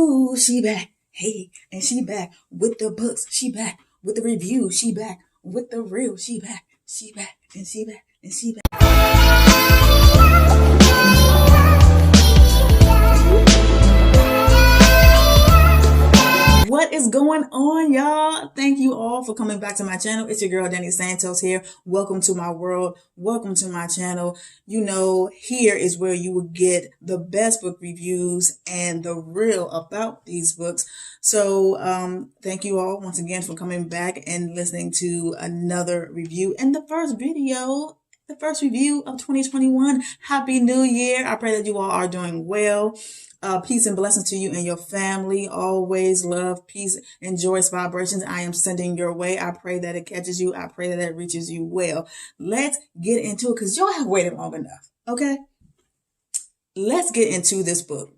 Ooh, she back. Hey, and she back with the books. She back with the review. She back with the real. She back. She back. And she back. And she back. What is going on, y'all? Thank you all for coming back to my channel. It's your girl, Danny Santos here. Welcome to my world. Welcome to my channel. You know, here is where you will get the best book reviews and the real about these books. So, thank you all once again for coming back and listening to another review and the first review of 2021. Happy New Year. I pray that you all are doing well. Peace and blessings to you and your family. Always love, peace, and joyous vibrations I am sending your way. I pray that it catches you. I pray that it reaches you well. Let's get into it because y'all have waited long enough. Okay? Let's get into this book.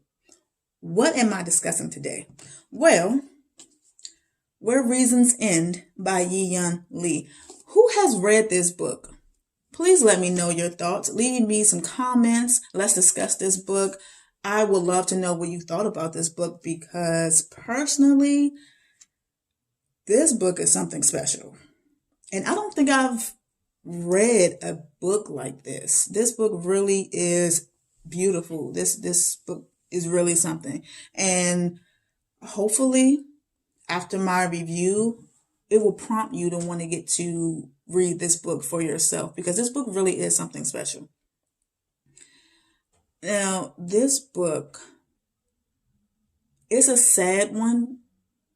What am I discussing today? Well, Where Reasons End by Yi-Yun Lee. Who has read this book? Please let me know your thoughts. Leave me some comments. Let's discuss this book. I would love to know what you thought about this book because personally, this book is something special. And I don't think I've read a book like this. This book really is beautiful. This book is really something. And hopefully, after my review, it will prompt you to want to get to read this book for yourself because this book really is something special. Now, this book is a sad one,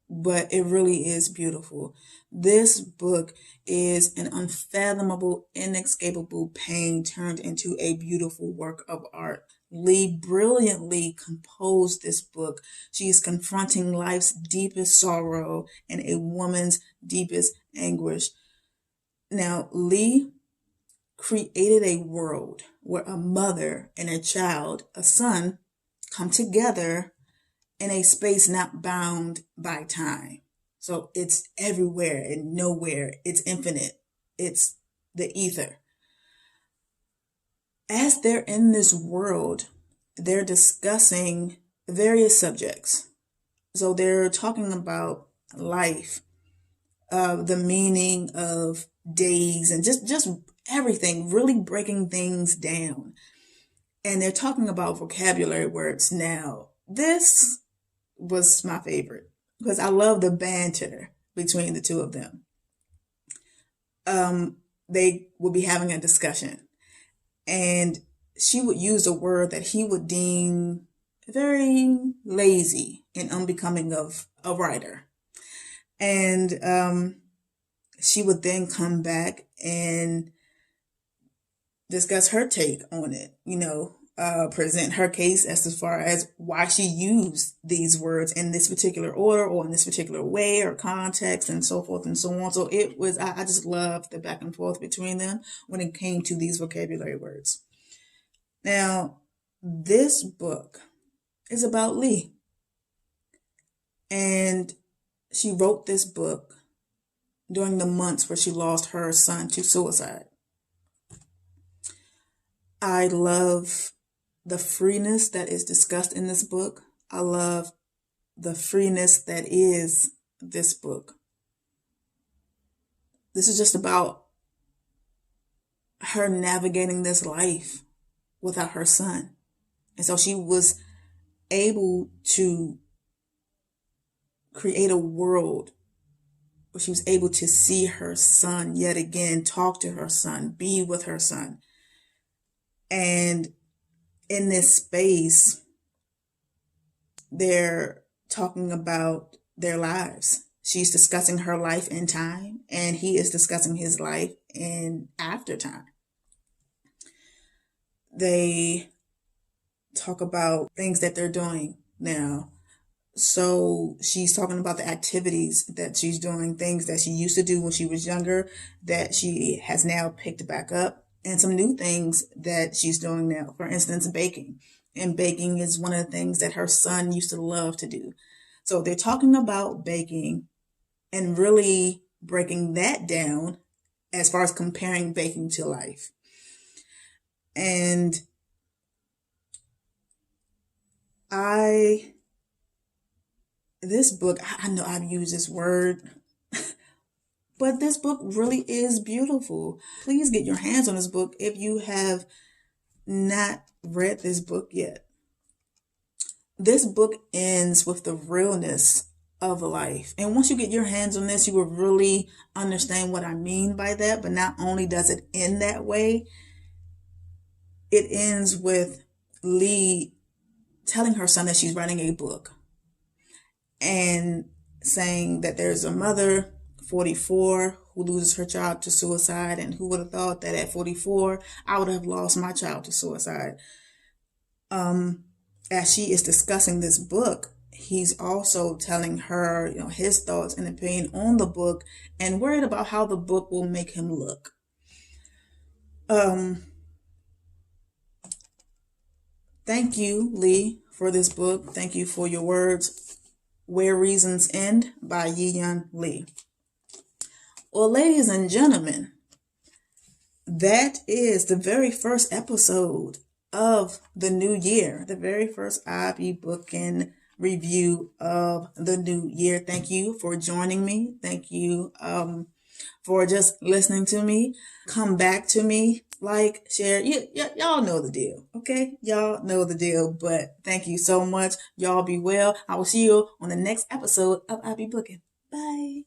but it really is beautiful. This book is an unfathomable, inescapable pain turned into a beautiful work of art. Lee brilliantly composed this book. She is confronting life's deepest sorrow and a woman's deepest anguish. Now, Lee created a world where a mother and a child, a son, come together in a space not bound by time. So it's everywhere and nowhere. It's infinite. It's the ether. As they're in this world, they're discussing various subjects. So they're talking about life, the meaning of days, and just everything, really breaking things down. And they're talking about vocabulary words. Now, this was my favorite because I love the banter between the two of them. They would be having a discussion and she would use a word that he would deem very lazy and unbecoming of a writer. And she would then come back and discuss her take on it, present her case as far as why she used these words in this particular order or in this particular way or context and so forth and so on. So it was, I just loved the back and forth between them when it came to these vocabulary words. Now, this book is about Lee. And she wrote this book during the months where she lost her son to suicide. I love the freeness that is discussed in this book. I love the freeness that is this book. This is just about her navigating this life without her son. And so she was able to create a world where she was able to see her son yet again, talk to her son, be with her son. And in this space, they're talking about their lives. She's discussing her life in time, and he is discussing his life in after time. They talk about things that they're doing now. So she's talking about the activities that she's doing, things that she used to do when she was younger, that she has now picked back up. And some new things that she's doing now. For instance, baking. And baking is one of the things that her son used to love to do. So they're talking about baking and really breaking that down as far as comparing baking to life. And I this book, I know I've used this word, but this book really is beautiful. Please get your hands on this book if you have not read this book yet. This book ends with the realness of life. And once you get your hands on this, you will really understand what I mean by that. But not only does it end that way, it ends with Lee telling her son that she's writing a book and saying that there's a mother, 44, who loses her child to suicide. And who would have thought that at 44, I would have lost my child to suicide. As she is discussing this book, he's also telling her, his thoughts and opinion on the book and worried about how the book will make him look. Thank you, Lee, for this book. Thank you for your words. Where Reasons End by Yi-Yeon Lee. Well, ladies and gentlemen, that is the very first episode of the new year, the very first IB Booking review of the new year. Thank you for joining me. Thank you for just listening to me. Come back to me, like, share. Y'all know the deal, okay? Y'all know the deal, but thank you so much. Y'all be well. I will see you on the next episode of IB Booking. Bye.